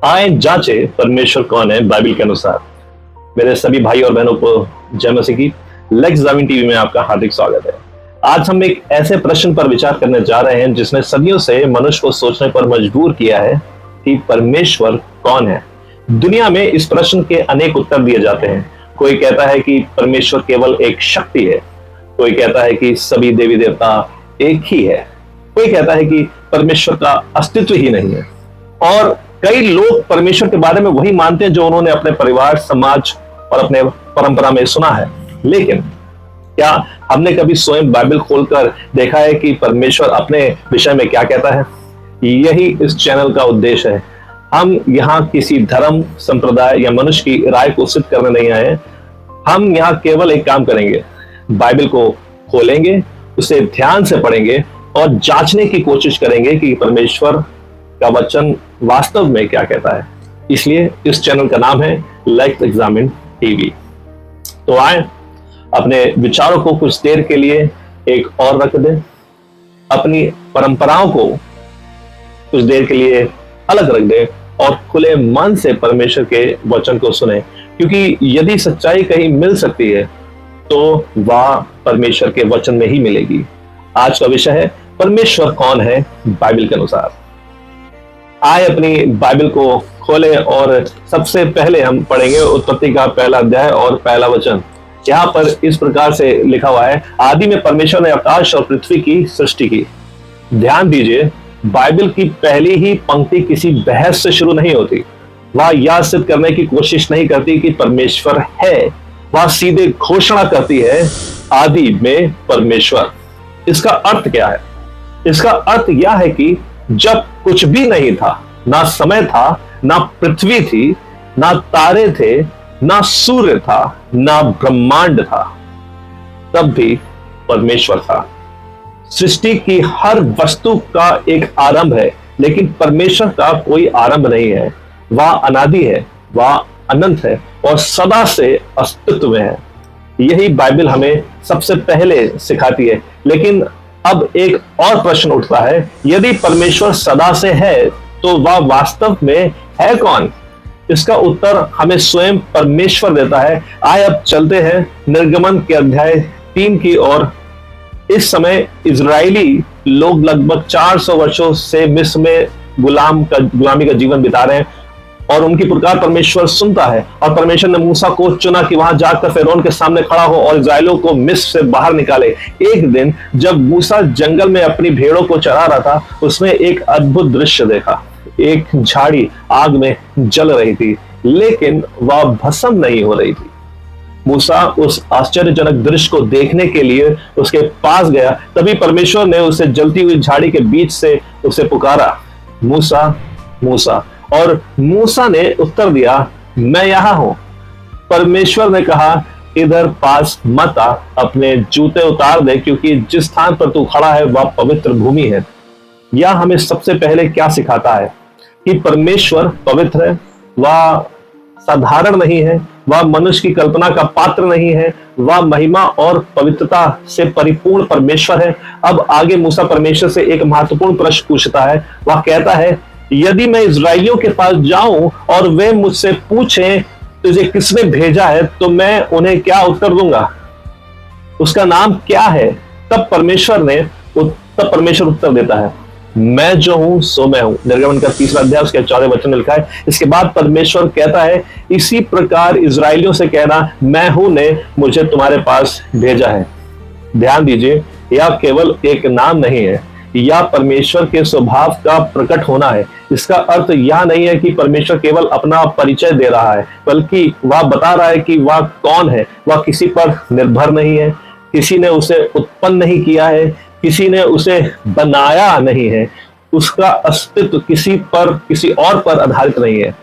आए जांचे परमेश्वर कौन है बाइबल के अनुसार। मेरे सभी भाई और बहनों को जय मसीह की। लेट्स एग्जामिन टीवी में आपका हार्दिक स्वागत है। आज हम एक ऐसे प्रश्न पर विचार करने जा रहे हैं जिसने सदियों से मनुष्य को सोचने पर मजबूर किया है कि परमेश्वर कौन है। दुनिया में इस प्रश्न के अनेक उत्तर दिए जाते हैं। कोई कहता है कि परमेश्वर केवल एक शक्ति है, कोई कहता है कि सभी देवी देवता एक ही है, कोई कहता है कि परमेश्वर का अस्तित्व ही नहीं है, और कई लोग परमेश्वर के बारे में वही मानते हैं जो उन्होंने अपने परिवार, समाज और अपने परंपरा में सुना है। लेकिन क्या हमने कभी स्वयं बाइबल खोलकर देखा है कि परमेश्वर अपने विषय में क्या कहता है? यही इस चैनल का उद्देश्य है। हम यहाँ किसी धर्म, संप्रदाय या मनुष्य की राय को सिद्ध करने नहीं आए। हम यहाँ केवल एक काम करेंगे, बाइबल को खोलेंगे, उसे ध्यान से पढ़ेंगे और जांचने की कोशिश करेंगे कि परमेश्वर का वचन वास्तव में क्या कहता है। इसलिए इस चैनल का नाम है लेट्स एग्जामिन टीवी। तो आए अपने विचारों को कुछ देर के लिए एक और रख दें, अपनी परंपराओं को कुछ देर के लिए अलग रख दें और खुले मन से परमेश्वर के वचन को सुने, क्योंकि यदि सच्चाई कहीं मिल सकती है तो वह परमेश्वर के वचन में ही मिलेगी। आज का विषय है परमेश्वर कौन है बाइबल के अनुसार। आए अपनी बाइबल को खोलें और सबसे पहले हम पढ़ेंगे उत्पत्ति का पहला अध्याय और पहला वचन। यहाँ पर इस प्रकार से लिखा हुआ है, आदि में परमेश्वर ने आकाश और पृथ्वी की सृष्टि की। ध्यान दीजिए, बाइबल की पहली ही पंक्ति किसी बहस से शुरू नहीं होती। वह यह सिद्ध करने की कोशिश नहीं करती कि परमेश्वर है, वह सीधे घोषणा करती है आदि में परमेश्वर। इसका अर्थ क्या है? इसका अर्थ यह है कि जब कुछ भी नहीं था, ना समय था, ना पृथ्वी थी, ना तारे थे, ना सूर्य था, ना ब्रह्मांड था, तब भी परमेश्वर था। सृष्टि की हर वस्तु का एक आरंभ है, लेकिन परमेश्वर का कोई आरंभ नहीं है। वह अनादि है, वह अनंत है और सदा से अस्तित्व में है। यही बाइबल हमें सबसे पहले सिखाती है। लेकिन अब एक और प्रश्न उठता है, यदि परमेश्वर सदा से है तो वह वास्तव में है कौन? इसका उत्तर हमें स्वयं परमेश्वर देता है। आइए अब चलते हैं निर्गमन के अध्याय 3 की ओर। इस समय इजरायली लोग लगभग 400 वर्षों से मिस्र में गुलामी का जीवन बिता रहे हैं और उनकी पुकार परमेश्वर सुनता है। और परमेश्वर ने मूसा को चुना कि वहां जाकर फिरौन के सामने खड़ा हो और इजराइलियों को मिस्र से बाहर निकाले। एक दिन जब मूसा जंगल में अपनी भेड़ों को चरा रहा था, उसने एक अद्भुत दृश्य देखा। एक झाड़ी आग में जल रही थी, लेकिन वह भस्म नहीं हो रही थी। मूसा उस आश्चर्यजनक दृश्य को देखने के लिए उसके पास गया। तभी परमेश्वर ने उसे जलती हुई झाड़ी के बीच से उसे पुकारा, मूसा मूसा। और मूसा ने उत्तर दिया, मैं यहां हूं। परमेश्वर ने कहा, इधर पास मत आ, अपने जूते उतार दे, क्योंकि जिस स्थान पर तू खड़ा है वह पवित्र भूमि है। यह हमें सबसे पहले क्या सिखाता है कि परमेश्वर पवित्र है, वह साधारण नहीं है, वह मनुष्य की कल्पना का पात्र नहीं है, वह महिमा और पवित्रता से परिपूर्ण परमेश्वर है। अब आगे मूसा परमेश्वर से एक महत्वपूर्ण प्रश्न पूछता है। वह कहता है, यदि मैं इजराइलियों के पास जाऊं और वे मुझसे पूछें तुझे किसने भेजा है, तो मैं उन्हें क्या उत्तर दूंगा? उसका नाम क्या है? तब परमेश्वर उत्तर देता है, मैं जो हूं सो मैं हूं। निर्गमन का 3 अध्याय उसके 4 वचन में लिखा है। इसके बाद परमेश्वर कहता है, इसी प्रकार इजराइलियों से कहना, मैं हूं ने मुझे तुम्हारे पास भेजा है। ध्यान दीजिए, यह केवल एक नाम नहीं है, यह परमेश्वर के स्वभाव का प्रकट होना है। इसका अर्थ यह नहीं है कि परमेश्वर केवल अपना परिचय दे रहा है, बल्कि वह बता रहा है कि वह कौन है। वह किसी पर निर्भर नहीं है, किसी ने उसे उत्पन्न नहीं किया है, किसी ने उसे बनाया नहीं है, उसका अस्तित्व किसी और पर आधारित नहीं है।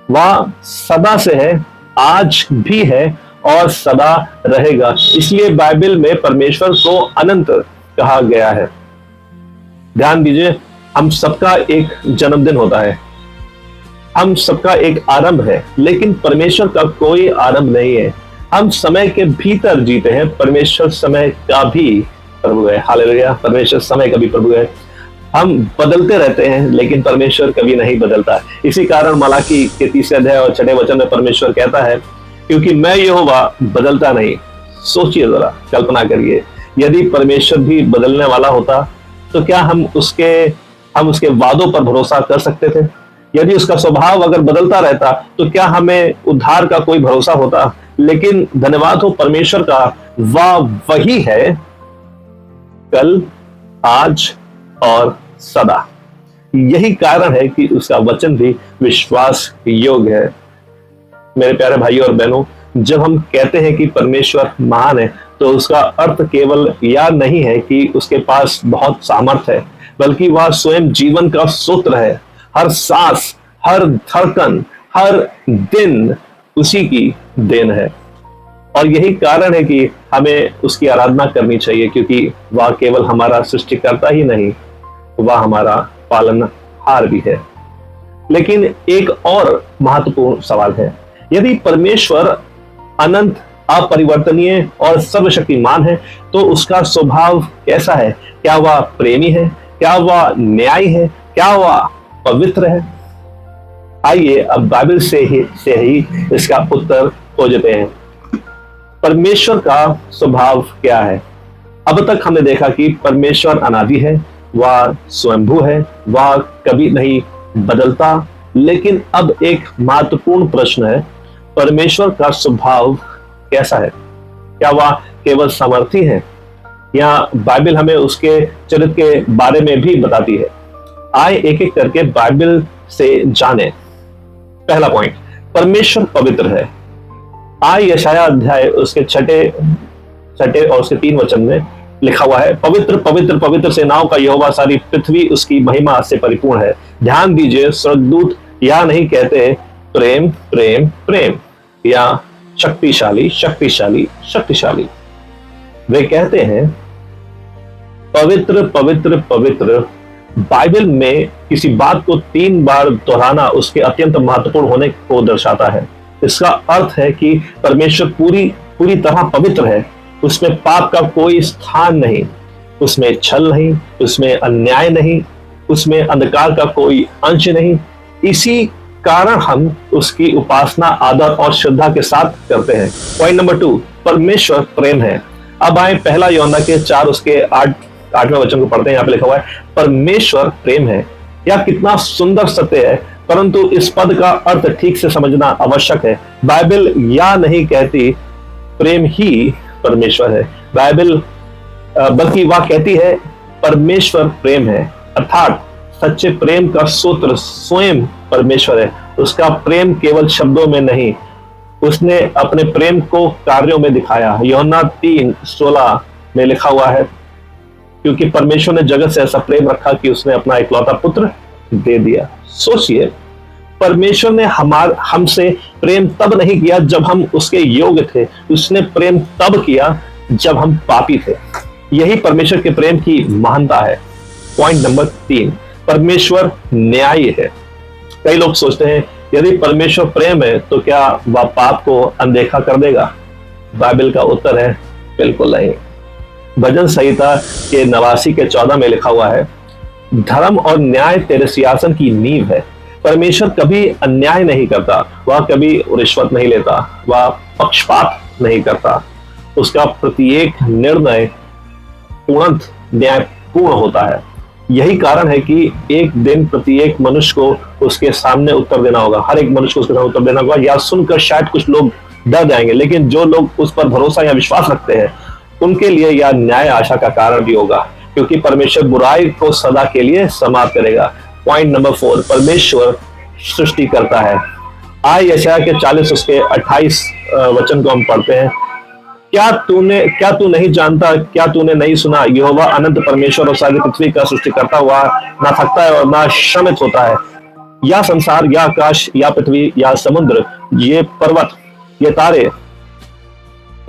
वह सदा से है, आज भी है और सदा रहेगा। इसलिए बाइबल में परमेश्वर को अनंत कहा गया है। ध्यान दीजिए, हम सबका एक जन्मदिन होता है, हम सबका एक आरंभ है, लेकिन परमेश्वर का कोई आरंभ नहीं है। हम समय के भीतर जीते हैं, परमेश्वर समय का भी प्रभु है। हालेलुया, परमेश्वर समय का भी प्रभु है। हम बदलते रहते हैं लेकिन परमेश्वर कभी नहीं बदलता। इसी कारण मलाकी के 3 अध्याय और 6 वचन में परमेश्वर कहता है, क्योंकि मैं यहोवा बदलता नहीं। सोचिए जरा, कल्पना करिए, यदि परमेश्वर भी बदलने वाला होता तो क्या हम उसके वादों पर भरोसा कर सकते थे? यदि उसका स्वभाव अगर बदलता रहता तो क्या हमें उद्धार का कोई भरोसा होता? लेकिन धन्यवाद हो परमेश्वर का, वह वही है कल, आज और सदा। यही कारण है कि उसका वचन भी विश्वास योग्य है। मेरे प्यारे भाइयों और बहनों, जब हम कहते हैं कि परमेश्वर महान है तो उसका अर्थ केवल यह नहीं है कि उसके पास बहुत सामर्थ्य है, बल्कि वह स्वयं जीवन का सूत्र है। हर सांस, हर धड़कन, हर दिन उसी की देन है। और यही कारण है कि हमें उसकी आराधना करनी चाहिए, क्योंकि वह केवल हमारा सृष्टिकर्ता ही नहीं, वह हमारा पालनहार भी है। लेकिन एक और महत्वपूर्ण सवाल है, यदि परमेश्वर अनंत, अपरिवर्तनीय और सर्वशक्तिमान है तो उसका स्वभाव कैसा है? क्या वह प्रेमी है? क्या वह न्यायी है? क्या वह पवित्र है? आइए अब बाइबल से ही इसका उत्तर खोजते हैं। परमेश्वर का स्वभाव क्या है? अब तक हमने देखा कि परमेश्वर अनादि है, वह स्वयंभू है, वह कभी नहीं बदलता। लेकिन अब एक महत्वपूर्ण प्रश्न है, परमेश्वर का स्वभाव कैसा है? क्या वह केवल सामर्थी है, या बाइबल हमें उसके चरित्र के बारे में भी बताती है? आए एक एक करके बाइबल से जाने। पहला पॉइंट, परमेश्वर पवित्र है। आए यशाया अध्याय उसके छठे और उसके 3 वचन में लिखा हुआ है, पवित्र पवित्र पवित्र सेनाओं का यहोवा, सारी पृथ्वी उसकी महिमा से परिपूर्ण है। ध्यान दीजिए, स्वर्गदूत यह नहीं कहते प्रेम प्रेम प्रेम या शक्तिशाली शक्तिशाली शक्तिशाली, वे कहते हैं पवित्र पवित्र पवित्र। बाइबल में किसी बात को 3 बार दोहराना उसके अत्यंत महत्वपूर्ण होने को दर्शाता है। इसका अर्थ है कि परमेश्वर पूरी तरह पवित्र है, उसमें पाप का कोई स्थान नहीं, उसमें छल नहीं, उसमें अन्याय नहीं, उसमें अंधकार का कोई अंश नहीं। इसी कारण हम उसकी उपासना आदर और श्रद्धा के साथ करते हैं। पॉइंट नंबर 2, परमेश्वर प्रेम है। अब आए 1 यूहन्ना के 4 उसके 8वें वचन को पढ़ते हैं। यहाँ पे लिखा हुआ है, परमेश्वर प्रेम है। यह कितना सुंदर सत्य है, परंतु इस पद का अर्थ ठीक से समझना आवश्यक है। बाइबल यह नहीं कहती प्रेम ही परमेश्वर है, बाइबल बल्कि वह कहती है परमेश्वर प्रेम है, अर्थात सच्चे प्रेम का सूत्र स्वयं परमेश्वर है। उसका प्रेम केवल शब्दों में नहीं, उसने अपने प्रेम को कार्यों में दिखाया। यूहन्ना 3:16 में लिखा हुआ है, क्योंकि परमेश्वर ने जगत से ऐसा प्रेम रखा कि उसने अपना इकलौता पुत्र दे दिया। सोचिए, परमेश्वर ने हमसे प्रेम तब नहीं किया जब हम उसके योग्य थे, उसने प्रेम तब किया जब हम पापी थे। यही परमेश्वर के प्रेम की महानता है। पॉइंट नंबर 3, परमेश्वर न्यायी है। कई लोग सोचते हैं यदि परमेश्वर प्रेम है तो क्या वह पाप को अनदेखा कर देगा? बाइबल का उत्तर है बिल्कुल नहीं। भजन संहिता के 89 के 14 में लिखा हुआ है, धर्म और न्याय तेरे सिंहासन की नींव है। परमेश्वर कभी अन्याय नहीं करता, वह कभी रिश्वत नहीं लेता, वह पक्षपात नहीं करता। उसका प्रत्येक निर्णय पूर्णत न्यायपूर्ण होता है। यही कारण है कि एक दिन प्रत्येक मनुष्य को उसके सामने उत्तर देना होगा, हर एक मनुष्य को उसके सामने उत्तर देना होगा। यह सुनकर शायद कुछ लोग डर जाएंगे, लेकिन जो लोग उस पर भरोसा या विश्वास रखते हैं उनके लिए यह न्याय आशा का कारण भी होगा, क्योंकि परमेश्वर बुराई को सदा के लिए समाप्त करेगा। पॉइंट नंबर 4, परमेश्वर सृष्टि करता है। आय यशाया के 40 उसके 28 वचन को हम पढ़ते हैं, क्या तू नहीं जानता, क्या तूने नहीं सुना, यहोवा अनंत परमेश्वर और सारी पृथ्वी का सृष्टिकर्ता हुआ, ना थकता है और ना श्रमित होता है। या संसार, या आकाश, या पृथ्वी, या समुद्र, ये पर्वत, ये तारे,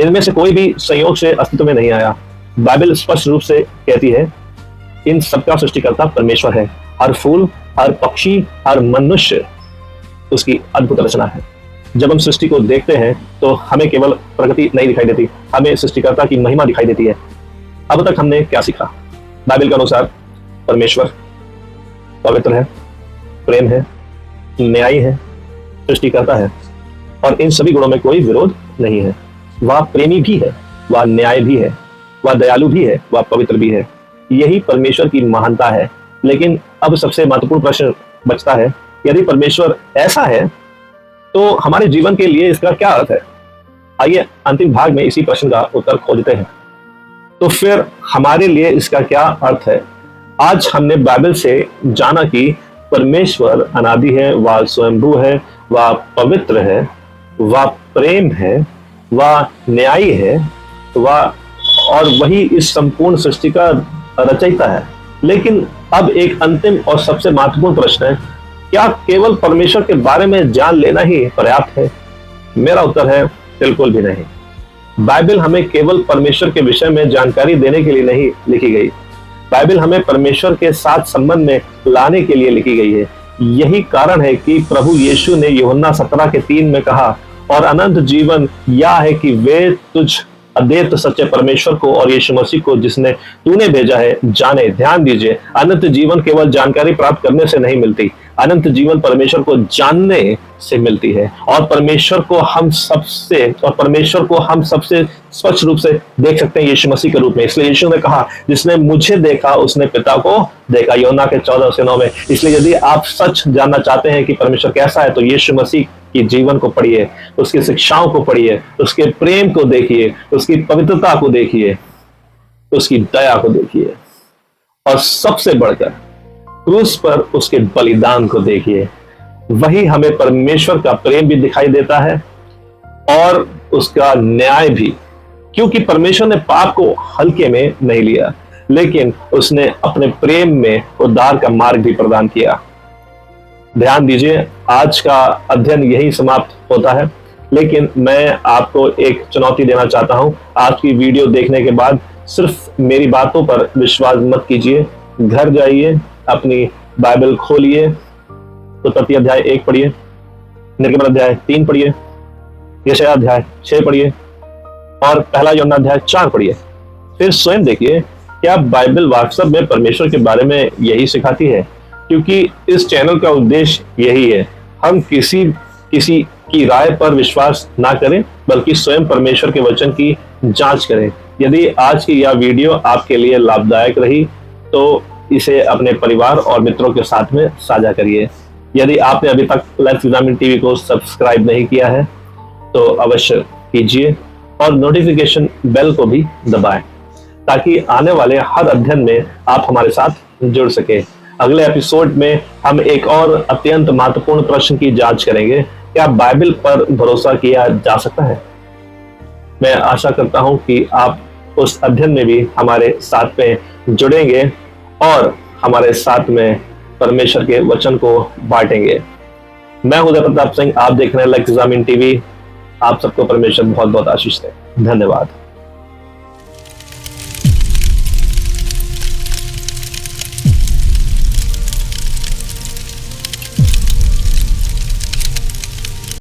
इनमें से कोई भी संयोग से अस्तित्व में नहीं आया। बाइबल स्पष्ट रूप से कहती है इन सबका सृष्टिकर्ता परमेश्वर है। हर फूल, हर पक्षी, हर मनुष्य उसकी अद्भुत रचना है। जब हम सृष्टि को देखते हैं तो हमें केवल प्रकृति नहीं दिखाई देती, हमें सृष्टिकर्ता की महिमा दिखाई देती है। अब तक हमने क्या सीखा? बाइबल के अनुसार परमेश्वर पवित्र है, प्रेम है, न्यायी है, सृष्टिकर्ता है और इन सभी गुणों में कोई विरोध नहीं है। वह प्रेमी भी है, वह न्याय भी है, वह दयालु भी है, वह पवित्र भी है। यही परमेश्वर की महानता है। लेकिन अब सबसे महत्वपूर्ण प्रश्न बचता है, यदि परमेश्वर ऐसा है तो हमारे जीवन के लिए इसका क्या अर्थ है? आइए अंतिम भाग में इसी प्रश्न का उत्तर खोजते हैं। तो फिर हमारे लिए इसका क्या अर्थ है? आज हमने बाइबल से जाना कि परमेश्वर अनादि है, वह स्वयंभू है, वह पवित्र है, वह प्रेम है, वह न्यायी है, वह और वही इस संपूर्ण सृष्टि का रचयिता है। लेकिन अब एक अंतिम और सबसे महत्वपूर्ण प्रश्न है, क्या केवल परमेश्वर के बारे में जान लेना ही पर्याप्त है? मेरा उत्तर है बिल्कुल भी नहीं। बाइबल हमें केवल परमेश्वर के विषय में जानकारी देने के लिए नहीं लिखी गई। बाइबल हमें परमेश्वर के साथ संबंध में लाने के लिए लिखी गई है। यही कारण है कि प्रभु यीशु ने यूहन्ना 17:3 में कहा, और अनंत जीवन यह है कि वे तुझ अद्वैत सच्चे परमेश्वर को और यीशु मसीह को जिसने तूने भेजा है जाने। ध्यान दीजिए, अनंत जीवन केवल जानकारी प्राप्त करने से नहीं मिलती, अनंत जीवन परमेश्वर को जानने से मिलती है। और परमेश्वर को हम सबसे स्पष्ट रूप से देख सकते हैं यीशु मसीह के रूप में। इसलिए यीशु ने कहा, जिसने मुझे देखा उसने पिता को देखा, यूहन्ना के 14:9 में। इसलिए यदि आप सच जानना चाहते हैं कि परमेश्वर कैसा है तो यीशु मसीह की जीवन को पढ़िए, उसकी शिक्षाओं को पढ़िए, उसके प्रेम को देखिए, उसकी पवित्रता को देखिए, उसकी दया को देखिए और सबसे बढ़कर क्रूस पर उसके बलिदान को देखिए। वही हमें परमेश्वर का प्रेम भी दिखाई देता है और उसका न्याय भी, क्योंकि परमेश्वर ने पाप को हल्के में नहीं लिया, लेकिन उसने अपने प्रेम में उद्धार का मार्ग भी प्रदान किया। ध्यान दीजिए, आज का अध्ययन यही समाप्त होता है, लेकिन मैं आपको एक चुनौती देना चाहता हूं। आज की वीडियो देखने के बाद सिर्फ मेरी बातों पर विश्वास मत कीजिए। घर जाइए, अपनी बाइबल खोलिए, उत्पत्ति अध्याय 1 पढ़िए, निर्गमन अध्याय 3 पढ़िए, यशायाह अध्याय 6 पढ़िए और पहला यूहन्ना अध्याय 4 पढ़िए। फिर स्वयं देखिए क्या बाइबल वास्तव में परमेश्वर के बारे में यही सिखाती है, क्योंकि इस चैनल का उद्देश्य यही है। हम किसी की राय पर विश्वास ना करें, बल्कि स्वयं परमेश्वर के वचन की जांच करें। यदि आज की यह वीडियो आपके लिए लाभदायक रही तो इसे अपने परिवार और मित्रों के साथ में साझा करिए। यदि आपने अभी तक लेट्स एग्जामिन टीवी को सब्सक्राइब नहीं किया है तो अवश्य कीजिए और नोटिफिकेशन बेल को भी दबाएं, ताकि आने वाले हर अध्ययन में आप हमारे साथ जुड़ सके। अगले एपिसोड में हम एक और अत्यंत महत्वपूर्ण प्रश्न की जांच करेंगे, क्या बाइबल पर भरोसा किया जा सकता है? मैं आशा करता हूं कि आप उस अध्ययन में भी हमारे साथ में जुड़ेंगे और हमारे साथ में परमेश्वर के वचन को बांटेंगे। मैं उदय प्रताप सिंह, आप देख रहे हैं लेट्स एग्जामिन टीवी। आप सबको परमेश्वर बहुत बहुत आशीष दे। धन्यवाद।